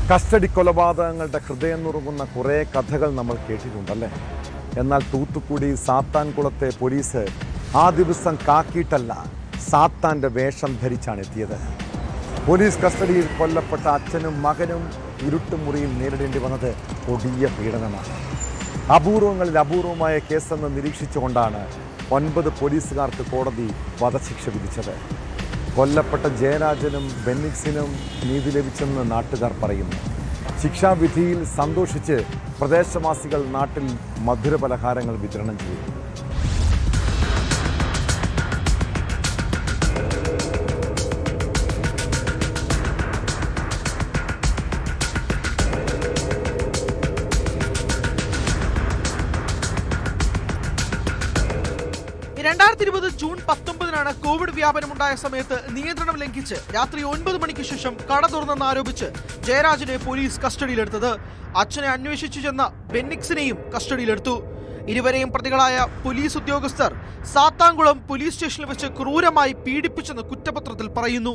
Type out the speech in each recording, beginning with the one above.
Custody കൊലപാതകങ്ങളുടെ ഹൃദയം നുറുങ്ങുന്ന കുറേ കഥകൾ നമ്മൾ കേട്ടിട്ടുണ്ടല്ലേ. എന്നാൽ തൂത്തുക്കുടി സാത്താൻകുളത്തെ പോലീസ് ആ ദിവസം കാക്കിയിട്ടല്ല, സാത്താൻ്റെ വേഷം ധരിച്ചാണ് എത്തിയത്. പോലീസ് കസ്റ്റഡിയിൽ കൊല്ലപ്പെട്ട അച്ഛനും മകനും ഇരുട്ടുമുറിയിൽ നേരിടേണ്ടി വന്നത് കൊടിയ പീഡനമാണ്. അപൂർവങ്ങളിൽ അപൂർവമായ കേസെന്ന് നിരീക്ഷിച്ചുകൊണ്ടാണ് 9 പോലീസുകാർക്ക് കോടതി വധശിക്ഷ വിധിച്ചത്. കൊല്ലപ്പെട്ട ജയരാജനും ബെന്നിക്സിനും നീതി ലഭിച്ചെന്ന് നാട്ടുകാർ പറയുന്നു. ശിക്ഷാവിധിയിൽ സന്തോഷിച്ച് പ്രദേശവാസികൾ നാട്ടിൽ മധുരപലഹാരങ്ങൾ വിതരണം ചെയ്തു. ജൂൺ 19 കോവിഡ് വ്യാപനമുണ്ടായ സമയത്ത് നിയന്ത്രണം ലംഘിച്ച് രാത്രി 9 മണിക്ക് ശേഷം കട തുറന്നെന്ന് ആരോപിച്ച് ജയരാജനെ പോലീസ് കസ്റ്റഡിയിലെടുത്തത്. അച്ഛനെ അന്വേഷിച്ചു ചെന്ന ബെന്നിക്സിനെയും കസ്റ്റഡിയിലെടുത്തു. ഇരുവരെയും പ്രതികളായ പോലീസ് ഉദ്യോഗസ്ഥർ സാത്താൻകുളം പോലീസ് സ്റ്റേഷനിൽ വെച്ച് ക്രൂരമായി പീഡിപ്പിച്ചെന്ന് കുറ്റപത്രത്തിൽ പറയുന്നു.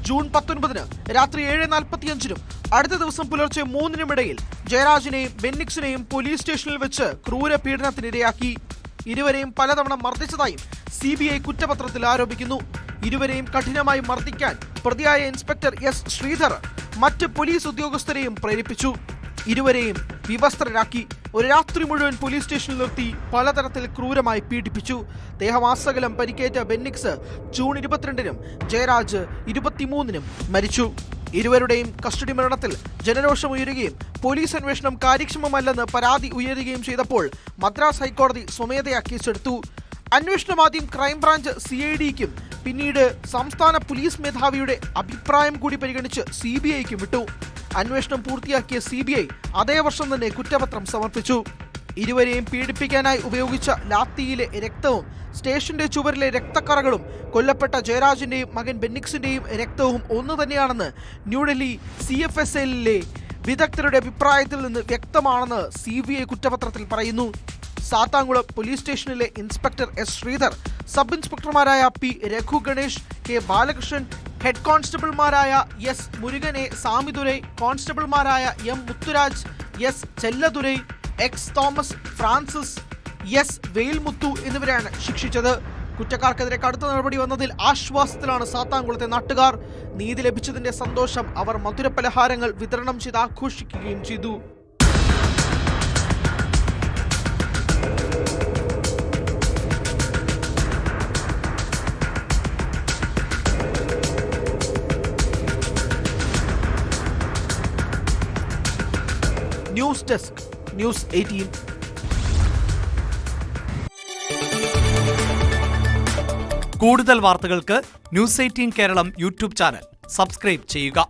ജൂൺ 19 രാത്രി 7:45 അടുത്ത ദിവസം പുലർച്ചെ 3 ജയരാജനെയും ബെന്നിക്സിനെയും പോലീസ് സ്റ്റേഷനിൽ വെച്ച് ക്രൂര പീഡനത്തിനിരയാക്കി. ഇരുവരെയും പലതവണ മർദ്ദിച്ചതായും CBI കുറ്റപത്രത്തിൽ ആരോപിക്കുന്നു. ഇരുവരെയും കഠിനമായി മർദ്ദിക്കാൻ പ്രതിയായ ഇൻസ്പെക്ടർ S. ശ്രീധർ മറ്റ് പോലീസ് ഉദ്യോഗസ്ഥരെയും പ്രേരിപ്പിച്ചു. ഇരുവരെയും വിവസ്ത്രരാക്കി. ഒരു രാത്രി മുഴുവൻ പോലീസ് സ്റ്റേഷനിൽ നിർത്തി പലതരത്തിൽ ക്രൂരമായി പീഡിപ്പിച്ചു. ദേഹമാസകലം പരിക്കേറ്റ ബെന്നിക്സ് ജൂൺ 22 ജയരാജ് 23 മരിച്ചു. ഇരുവരുടെയും കസ്റ്റഡി മരണത്തിൽ ജനരോഷം ഉയരുകയും പോലീസ് അന്വേഷണം കാര്യക്ഷമമല്ലെന്ന് പരാതി ഉയരുകയും ചെയ്തപ്പോൾ മദ്രാസ് ഹൈക്കോടതി സ്വമേധയാ കേസെടുത്തു. അന്വേഷണം ആദ്യം ക്രൈംബ്രാഞ്ച് CID-ക്കും പിന്നീട് സംസ്ഥാന പോലീസ് മേധാവിയുടെ അഭിപ്രായം കൂടി പരിഗണിച്ച് CBI-ക്കും വിട്ടു. അന്വേഷണം പൂർത്തിയാക്കിയ CBI അതേ വർഷം തന്നെ കുറ്റപത്രം സമർപ്പിച്ചു. ഇരുവരെയും പീഡിപ്പിക്കാനായി ഉപയോഗിച്ച ലാത്തിയിലെ രക്തവും സ്റ്റേഷന്റെ ചുവരിലെ രക്തക്കറകളും കൊല്ലപ്പെട്ട ജയരാജിന്റെയും മകൻ ബെന്നിക്സിന്റെയും രക്തവും ഒന്നു തന്നെയാണെന്ന് ന്യൂഡൽഹി CFSLലെ വിദഗ്ധരുടെ അഭിപ്രായത്തിൽ നിന്ന് വ്യക്തമാണെന്ന് CBI കുറ്റപത്രത്തിൽ പറയുന്നു. സാത്താൻകുളം പോലീസ് സ്റ്റേഷനിലെ ഇൻസ്പെക്ടർ S. ശ്രീധർ, സബ് ഇൻസ്പെക്ടർമാരായ P. Raghu Ganesh, K. Balakrishnan, head കോൺസ്റ്റബിൾമാരായ S. മുരുകൻ, A. സാമിദുരൈ, കോൺസ്റ്റബിൾമാരായ M. Muthuraj, S. Chelladurai, X. Thomas, Francis, S. Veilmuthu എന്നിവരെയാണ് ശിക്ഷിച്ചത്. കുറ്റക്കാർക്കെതിരെ കടുത്ത നടപടി വന്നതിൽ ആശ്വാസത്തിലാണ് സാത്താൻകുളത്തെ നാട്ടുകാർ. നീതി ലഭിച്ചതിന്റെ സന്തോഷം അവർ മധുരപലഹാരങ്ങൾ വിതരണം ചെയ്ത് ആഘോഷിക്കുകയും ചെയ്തു. News desk, news 18. കൂടുതൽ വാർത്തകൾക്ക് news 18 Keralam YouTube channel subscribe ചെയ്യുക.